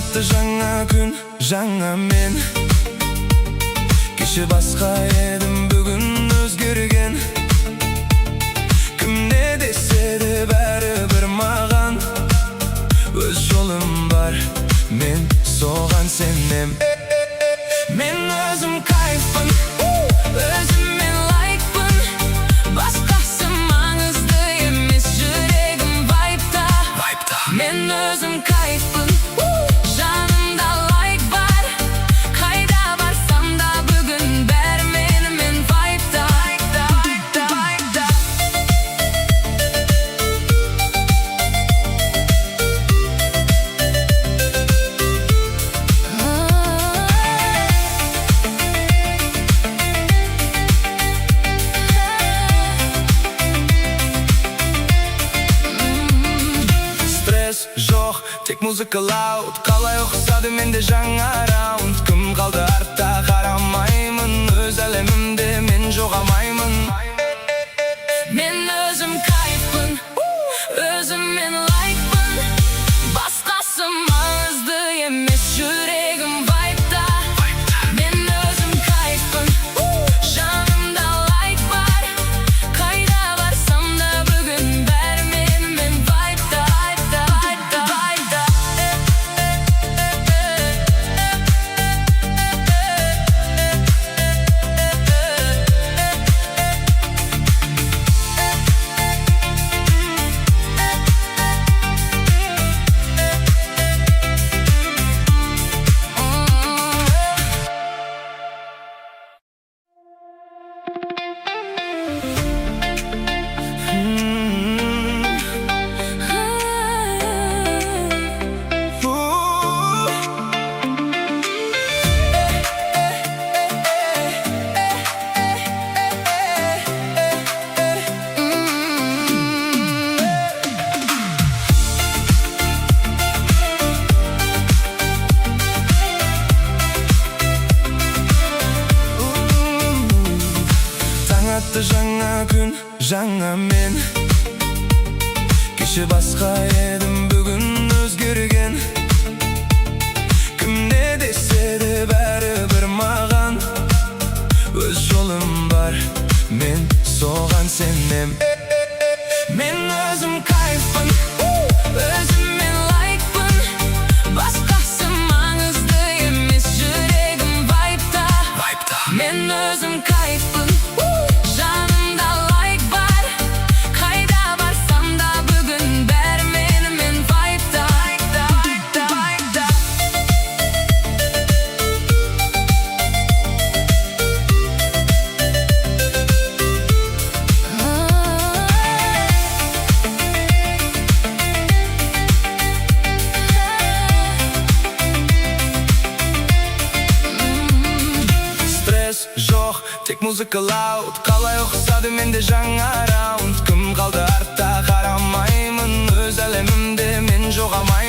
атты жаңа күн, жаңа мен. Кеше басқа едім, бүгін өзгерген. Кім не десе де бәрі бір маған. Өз жолым бар, мен соған сенем. Мен өзім кайфпын, өзіммен лайкпын. Басқасы маңызды емес, жүрегім вайпта. Мен өзім кайфпын, жанымда лайк бар. Қайда барсам да бүгін бәрі менімен вайпта. Стресс жоқ, тек музыка лауд. Қалай оқысады менде жаңа раунд. Кім қалды артта қарамаймын, өз әлемімде мен жоғалмаймын. Мен өзім кайфпын, өзіммен лайкпын. Басқасы маңызды емес, жүрегім вайпта. Мен өзім кайфпын, жанымда лайк бар. Қайда барсам да бүгін бәрі менімен вайпта. Атты жаңа күн, жаңа мен. Кеше басқа едім, бүгін өзгерген. Кім не десе де бәрі бір маған. Өз жолым бар, мен соған сенем. Мен өзім кайфпын, өзіммен лайкпын. Басқасы маңызды емес, жүрегім вайпта. Мен өзім кайфпын, жанымда лайк бар. Қайда барсам да бүгін бәрі менімен вайпта. Стресс жоқ, тек музыка лауд. Қалай оқысады менде жаңа раунд. Кім қалды артта қарамаймын, өз әлемімде мен жоғалмаймын.